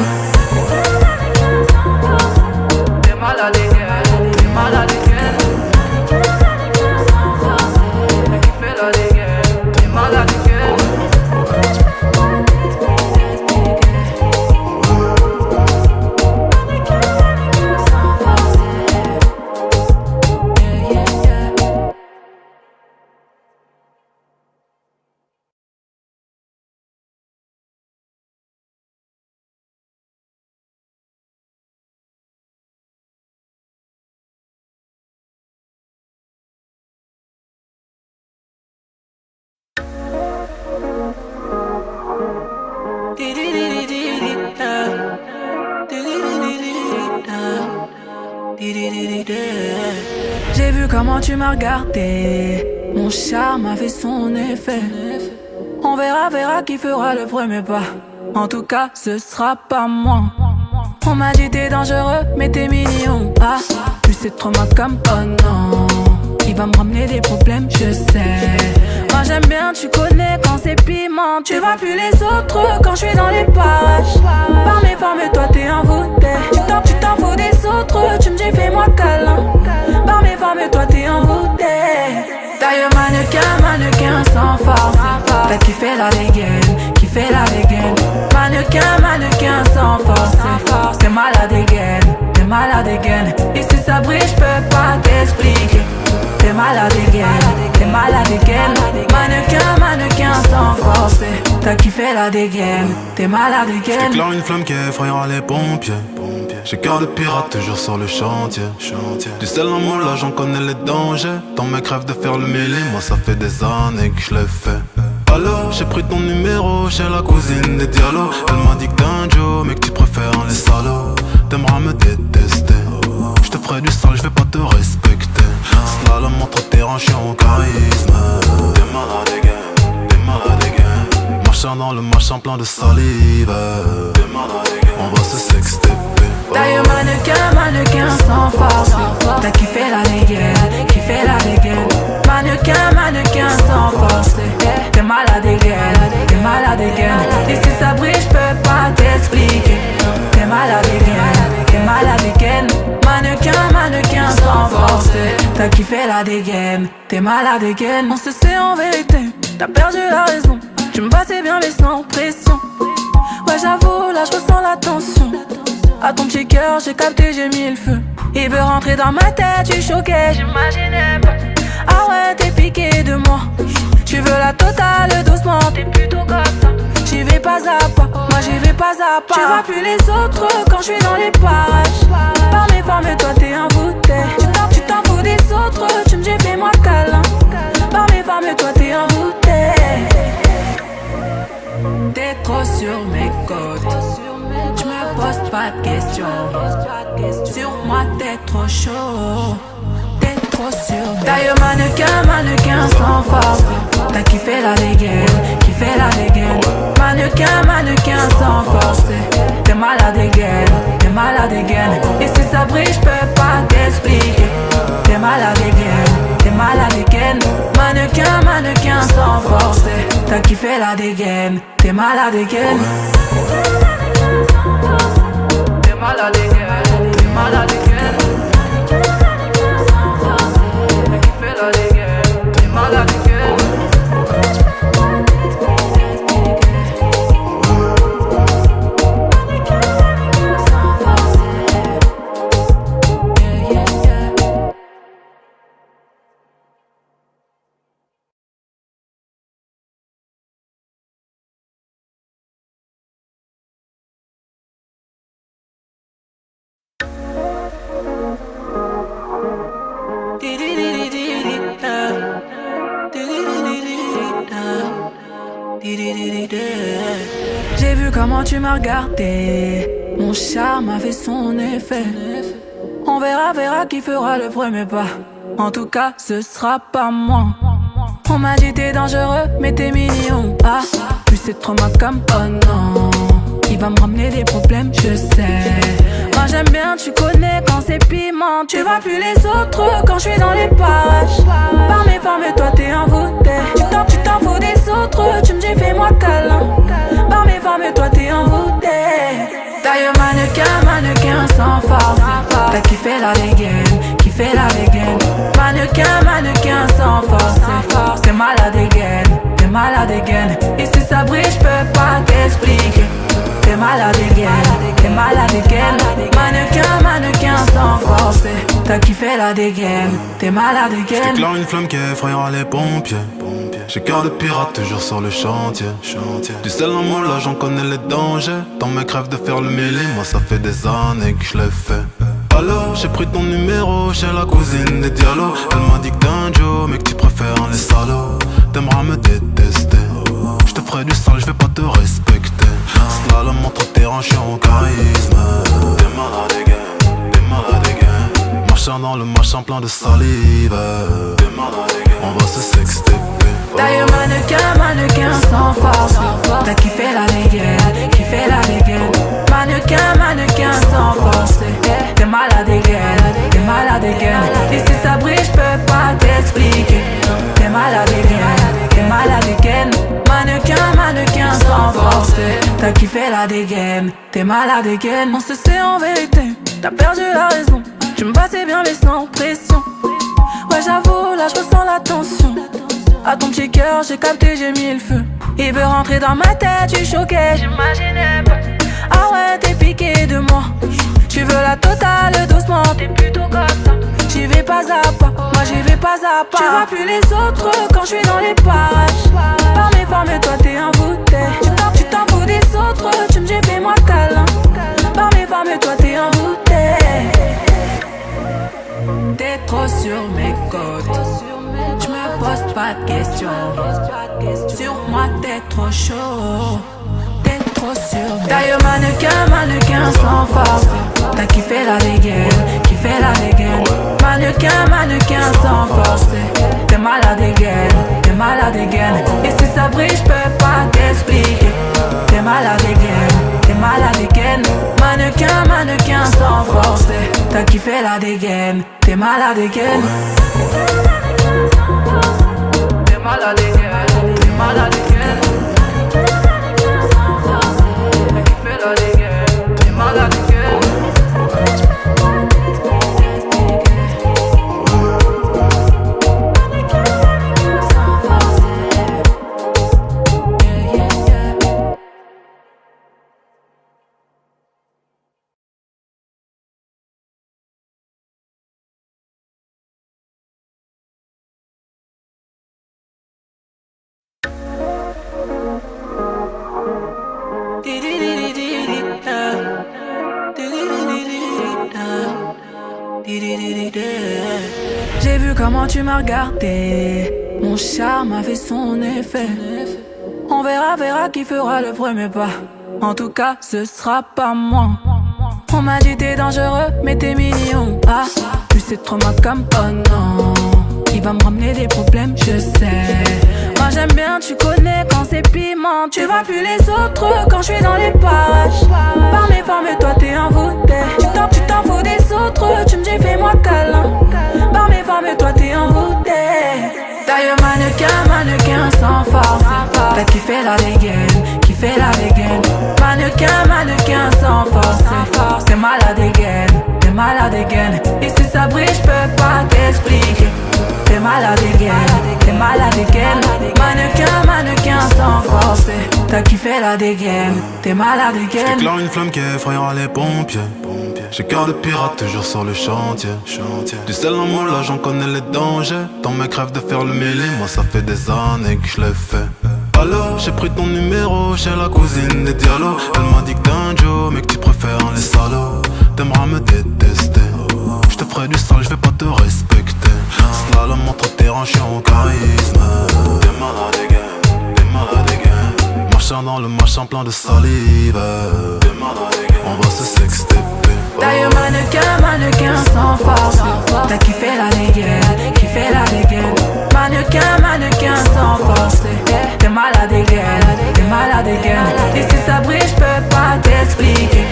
T'es malade again. T'es malade again. T'as kiffé la dégaine. T'es malade again. J'ai vu comment tu m'as regardé. Mon charme a fait son effet. On verra qui fera le premier pas. En tout cas, ce sera pas moi. On m'a dit t'es dangereux, mais t'es mignon. Ah, plus c'est trop ma com, oh non. Il va me ramener des problèmes, je sais. Moi j'aime bien, tu connais quand c'est piment. Tu vois plus les autres quand je suis dans les parages. Par mes formes, toi t'es envoûté. Tu t'en fous des autres, tu me dis fais-moi câlin. Par mes formes, toi t'es envoûté. Taille mannequin sans force. T'as kiffé la dégaine. Mannequin sans force. T'es malade again. Et si ça brille, j'peux pas t'expliquer. T'es malade again. Mannequin sans force. T'as kiffé la dégaine. T'es malade again. J'éclaire une flamme qui effrayera les pompiers. J'ai cœur de pirate toujours sur le chantier. Du sel en moi là j'en connais les dangers. Dans mes crèves de faire le mêlé, moi ça fait des années que je l'ai fait. Alors j'ai pris ton numéro chez la cousine des Diallo. Elle m'a dit que t'es un Joe mais que tu préfères les salauds. T'aimeras me détester. Je te ferai du sale, je vais pas te respecter. Slalom entre tes hanches en charisme. T'es malade again. Marchant dans le machin plein de salive. T'es malade again. On va se sexter. D'ailleurs mannequin sans force. T'as kiffé la dégaine. Mannequin sans force. T'es malade again. Et si ça brille, j'peux pas t'expliquer. T'es malade again. Mannequin sans force. T'as kiffé la dégaine. T'es malade again. On se sait en vérité, t'as perdu la raison. Tu me passais bien mais sans pression. Ouais j'avoue, là j'ressens la tension. À ton petit cœur, j'ai capté, j'ai mis le feu. Il veut rentrer dans ma tête, tu choqué, j'imaginais pas. Ah ouais, t'es piqué de moi. Tu veux la totale doucement, t'es plutôt comme ça. J'y vais pas à pas, moi j'y vais pas à pas. Tu vois plus les autres quand je suis dans les parages. Par mes formes, toi t'es un bouteille. Tu t'en fous des autres, tu me dis fais-moi câlin. Par mes formes, toi t'es un bouteille. T'es trop sur mes côtes. Je me pose pas de questions. Sur moi t'es trop chaud. T'es trop sûr. D'ailleurs mannequin sans force. T'as kiffé la dégaine. Mannequin sans force. T'es malade again. Et si ça brille j'peux pas t'expliquer. T'es malade again. Mannequin sans force. T'as kiffé la dégaine. T'es malade again. T'es malade again. T'es malade again. T'as kiffé la dégaine. T'es malade again. J'ai vu comment tu m'as regardé. Mon charme a fait son effet. On verra qui fera le premier pas. En tout cas, ce sera pas moi. On m'a dit t'es dangereux, mais t'es mignon. Ah, plus c'est trop ma comme oh non. Il va me ramener des problèmes, je sais. Moi j'aime bien, tu connais quand c'est piment. Tu vois plus les autres quand je suis dans les parages. Par mes formes, toi t'es envoûté. Tu t'en fous des autres, tu me dis fais-moi câlin. Par mes formes, toi t'es envoûté. D'ailleurs mannequin sans force. T'as kiffé la dégaine. Mannequin sans force. T'es malade again. Et si ça brille, j'peux pas t'expliquer. T'es malade again. Mannequin sans force. T'as kiffé la dégaine. T'es malade again. J'éclaire une flamme qui effrayera les pompiers. J'ai cœur de pirate toujours sur le chantier. Du sel en moi là j'en connais les dangers. Tant mes crèves de faire le mêlé, moi ça fait des années que je l'ai fait. Alors j'ai pris ton numéro chez la cousine des Diallo. Elle m'a dit que t'es un Joe mais que tu préfères les salauds. T'aimeras me détester. Je te ferai du sale, je vais pas te respecter. Slalom entre terrain, je suis en charisme. T'es malade again. Marchant dans le machin plein de salive. T'es malade again. On va se sexter. D'ailleurs mannequin sans force. T'as kiffé la dégaine. Mannequin sans force. T'es malade again. Et si ça brille j'peux pas t'expliquer. T'es malade again. Mannequin sans force. T'as kiffé la dégaine. T'es malade again. On se sait en vérité, t'as perdu la raison. Tu me passais bien mais sans pression. Ouais j'avoue, là j'ressens la tension. À ton petit cœur, j'ai capté, j'ai mis le feu. Il veut rentrer dans ma tête, tu choqué, j'imaginais pas. Ah ouais, t'es piqué de moi. Tu veux la totale doucement, t'es plutôt comme ça. J'y vais pas à pas, moi j'y vais pas à pas. Tu vois plus les autres quand je suis dans les parages. Par mes formes, toi t'es un bouteille. Tu t'en fous des autres, tu me dis fais-moi câlin. Par mes formes, toi t'es un bouteille. T'es trop sur mes côtes. Je me pose pas de questions. Sur moi t'es trop chaud. T'es trop sûr. D'ailleurs mannequin sans force. T'as kiffé la dégaine. Mannequin sans force. T'es malade again. Et si ça brille j'peux pas t'expliquer. T'es malade malade again. Mannequin, mannequin sans forcer. T'as kiffé la dégaine, t'es malade again. T'es malade again, t'es malade again. T'as kiffé la dégaine, t'es malade again. J'ai vu comment tu m'as regardé, mon charme a fait son effet. On verra qui fera le premier pas. En tout cas, ce sera pas moi. On m'a dit t'es dangereux, mais t'es mignon. Ah, plus c'est trop ma cam, oh non. Il va me ramener des problèmes, je sais. Moi j'aime bien, tu connais quand c'est piment. Tu vois plus les autres quand je suis dans les parages. Par mes formes, toi t'es envoûté. Tu t'en fous des autres, tu me dis fais-moi câlin. Par mes formes, toi t'es envoûté. D'ailleurs mannequin, mannequin sans force. T'as kiffé la dégaine, kiffé la dégaine. Mannequin, mannequin sans force. T'es malade again, t'es malade again. Et si ça brille, j'peux pas t'expliquer. T'es malade again, t'es malade again. Mannequin, mannequin sans forcer. T'as kiffé la dégaine, t'es malade again. J'éclaire une flamme qui effrayera les pompiers. J'ai cœur de pirate toujours sur le chantier. Du sel en moi là j'en connais les dangers. Ton mec rêve de faire le mêlé, moi ça fait des années que je l'ai fait. Alors j'ai pris ton numéro chez la cousine des Diallo. Elle m'a dit que t'es un Joe mais que tu préfères les salauds. T'aimeras me détester, je te ferai du sale, je vais pas te respecter. Slalom entre tes rangs, au charisme. T'es malade again, t'es malade again. Marchant dans le machin plein de salive. T'es malade again, on va se sexter. D'ailleurs mannequin, mannequin sans force. T'as kiffé la dégaine, kiffé la dégaine. Mannequin, mannequin sans force. T'es malade again, t'es malade again. Et si ça brille, j'peux pas t'expliquer.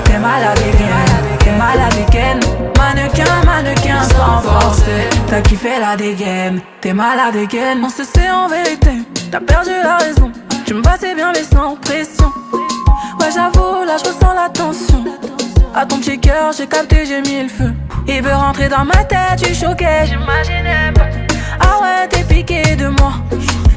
T'es malade again, t'es malade again. Mannequin, mannequin sans force. T'as kiffé la dégaine, t'es malade again. On se sait en vérité, t'as perdu la raison. Tu me passais bien mais sans pression. Ouais j'avoue, là je ressens la tension. À ton petit cœur, j'ai capté, j'ai mis le feu. Il veut rentrer dans ma tête, tu choquais, j'imaginais pas. Ah ouais, t'es piqué de moi.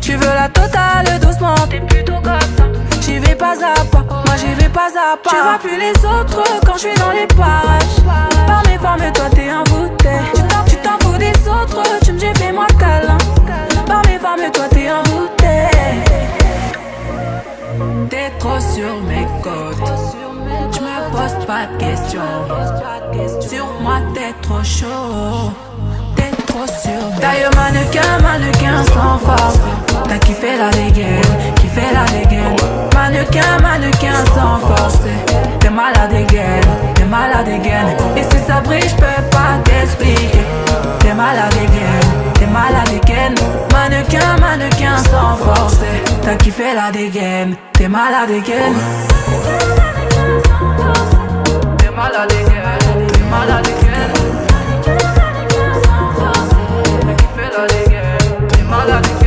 Tu veux la totale, doucement, t'es plutôt comme ça. J'y vais pas à pas, moi j'y vais pas à pas. Tu vois plus les autres quand je suis dans les parages. Par mes formes, toi t'es envoûté. Tu t'en fous des autres, tu me dis fais-moi câlin. Par mes formes, toi t'es envoûté. T'es trop sur mes côtes. J'me pose pas de questions. Sur moi t'es trop chaud. T'es trop sur mes. D'ailleurs mannequin, mannequin sans force. T'as kiffé la dégaine, kiffé la dégaine. Mannequin, mannequin sans force. T'es malade again, t'es malade again. Et si ça brille, j'peux pas t'expliquer. T'es malade again, t'es malade again. Mannequin, mannequin sans force. T'as kiffé la dégaine, t'es malade again. T'es malade again, t'es malade again. T'as kiffé la dégaine, t'es malade again.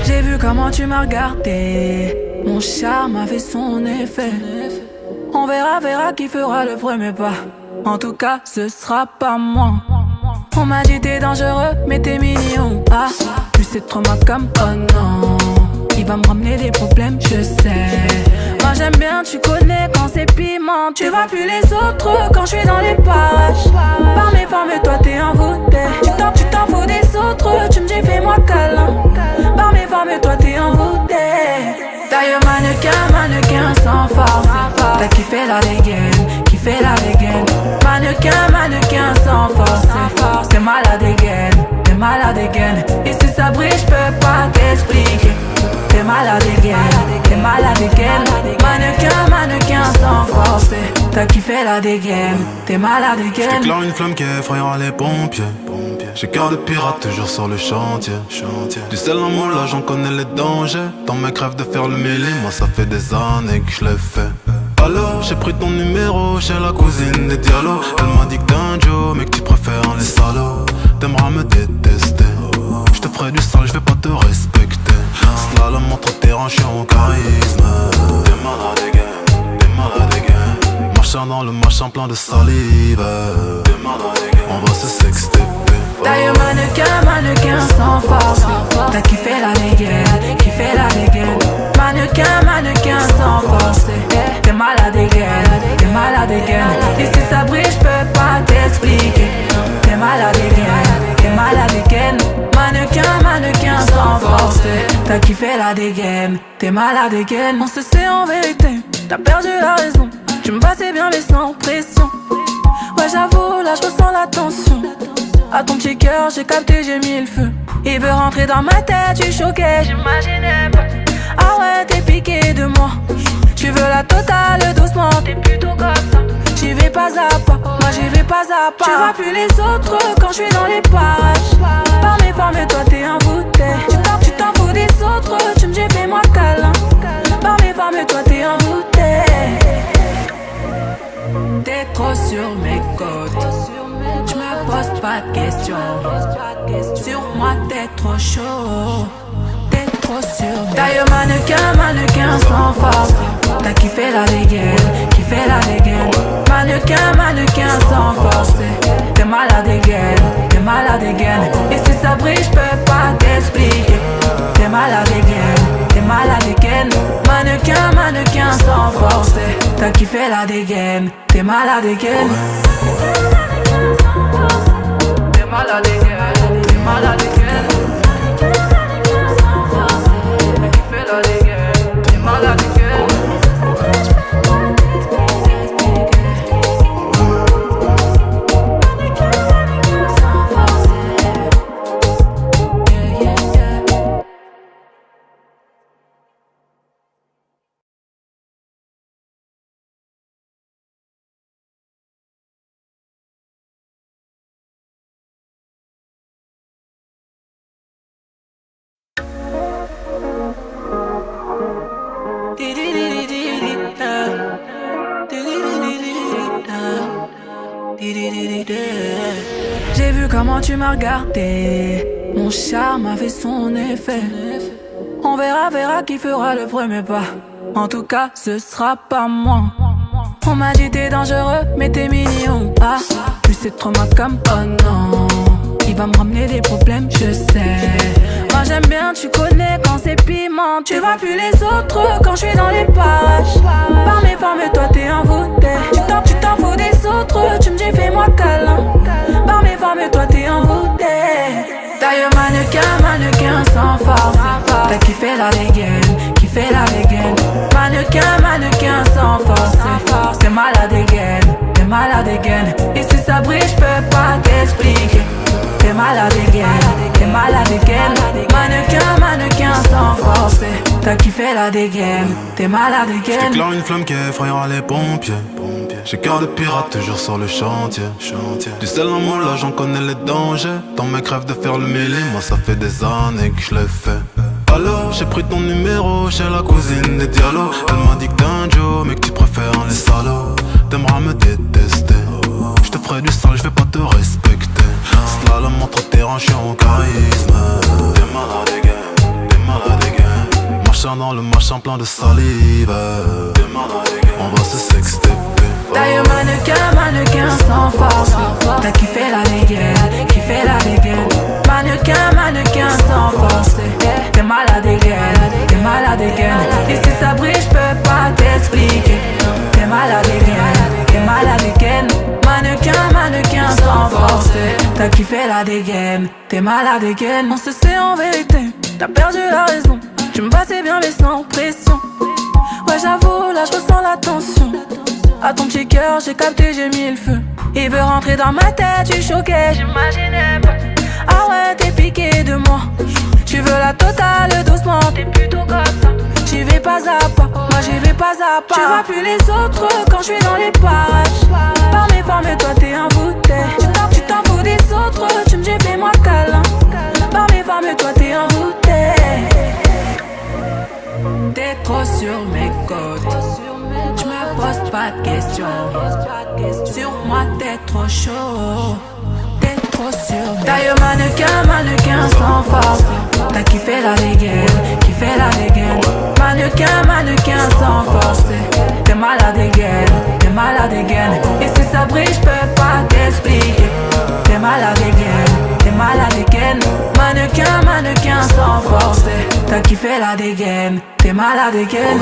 J'ai vu comment tu m'as regardé, mon charme a fait son effet. On verra qui fera le premier pas. En tout cas, ce sera pas moi. On m'a dit t'es dangereux, mais t'es mignon. Ah, plus c'est trop ma cam, oh non. Il va me ramener des problèmes, je sais. Moi j'aime bien, tu connais quand c'est piment. Tu vois plus les autres quand je suis dans les parages. Par mes formes, toi t'es envoûté. Tu t'en fous des autres, tu me dis fais-moi câlin. Par mes formes, toi t'es envoûté. D'ailleurs mannequin sans force. T'as kiffé la dégaine, kiffé la dégaine. Mannequin sans force. T'es malade again. Et si ça brille, j'peux pas t'expliquer. T'es malade again. Mannequin sans force. T'as kiffé la dégaine, t'es malade again. J'déclare une flamme qui effrayera les pompiers. J'ai cœur de pirate toujours sur le chantier. Du sel en moule, là j'en connais les dangers. Ton mec rêve de faire le mêlé, moi ça fait des années que je l'ai fait. Alors j'ai pris ton numéro chez la cousine des Diallo. Elle m'a dit que t'es un Joe, mais que tu préfères les salauds. T'aimeras me détester, je te ferai du sale, je vais pas te respecter. Slalom entre terrain, je suis en charisme. T'es malade again. Marchant dans le machin plein de salive. On va se sexter. D'ailleurs mannequin sans force. T'as kiffé la dégaine. Mannequin sans force. T'es malade again. Et si ça brille, j'peux pas t'expliquer. T'es malade again. Mannequin sans force. T'as kiffé la dégaine. T'es malade again. On se sait en vérité, t'as perdu la raison. Tu me passais bien mais sans pression. Ouais j'avoue, là j'ressens la tension. À ton petit cœur, j'ai capté, j'ai mis le feu. Il veut rentrer dans ma tête, tu choqué, j'imaginais pas. Ah ouais, t'es piqué de moi. Tu veux la totale doucement, t'es plutôt comme ça. J'y vais pas à pas, moi j'y vais pas à pas. Tu vois plus les autres quand je suis dans les parages. Par mes formes, toi t'es envoûté. Tu t'en fous des autres, tu me dis fais-moi câlin. Par mes formes, toi t'es envoûté. T'es trop sur mes côtes. J'me pose pas de questions. Sur moi t'es trop chaud. T'es trop sur mes. D'ailleurs mannequin sans force. T'as kiffé la dégaine. Mannequin sans force. T'es malade again. Et si ça brille, j'peux pas t'expliquer. T'es malade again. Mannequin sans force. T'as kiffé la dégaine. T'es malade again. T'es malade again. T'as kiffé la dégaine. T'es malade again. J'ai vu comment tu m'as regardé. Mon charme a fait son effet. On verra qui fera le premier pas. En tout cas, ce sera pas moi. On m'a dit t'es dangereux, mais t'es mignon. Ah, plus c'est trop ma cam, oh non. Il va me ramener des problèmes, je sais. Moi j'aime bien, tu connais quand c'est piment. Tu vois plus les autres quand je suis dans les parages. Par mes formes, toi t'es envoûté. Tu t'en fous des autres, tu me dis fais-moi câlin. Par mes formes, toi t'es envoûté. D'ailleurs mannequin sans force. T'as kiffé la dégaine. Mannequin sans force. T'es malade again. Et si ça brille, j'peux pas t'expliquer. T'es malade again. Mannequin sans force. T'as kiffé la dégaine. T'es malade again. J'déclare une flamme qui effrayera les pompiers. J'ai cœur de pirate toujours sur le chantier. Du sel en moule, là j'en connais les dangers. Ton mec rêve de faire le mêlé, moi ça fait des années que je l'ai fait. Alors j'ai pris ton numéro chez la cousine des Diallo. Elle m'a dit que t'es un Joe, mais que tu préfères les salauds. T'aimeras me détester, je te ferai du sale, je vais pas te respecter. Slalom entre terrain, je suis en charisme. T'es malade again. Marchant dans le machin plein de salive. On va se sexter. D'ailleurs mannequin sans force. T'as kiffé la dégaine. Mannequin sans force. T'es malade again. Et si ça brille, j'peux pas t'expliquer. T'as kiffé la dégaine, t'es malade again. On se sait en vérité, t'as perdu la raison. Tu me passais bien mais sans pression. Ouais j'avoue, là je ressens la tension. À ton petit cœur, j'ai capté, j'ai mis le feu. Il veut rentrer dans ma tête, je suis choquée, j'imaginais pas. Ah ouais, t'es piqué de moi. Tu veux la totale doucement, t'es plutôt comme ça. J'y vais pas à pas, moi j'y vais pas à pas. Tu vois plus les autres quand je suis dans les parages. Par mes formes, toi t'es un bouteille. Tu t'en fous des autres, tu me dis fais-moi câlin. Par mes formes, toi t'es un bouteille. T'es trop sur mes côtes. Je me pose pas de questions. Sur moi t'es trop chaud. T'es trop sur mes taille mannequin sans force. T'as kiffé la dégaine, kiffé la dégaine. Mannequin sans force. T'es malade again. Et si ça brille, j'peux pas t'expliquer. T'es malade again. Mannequin sans force. T'as kiffé la dégaine, t'es malade again.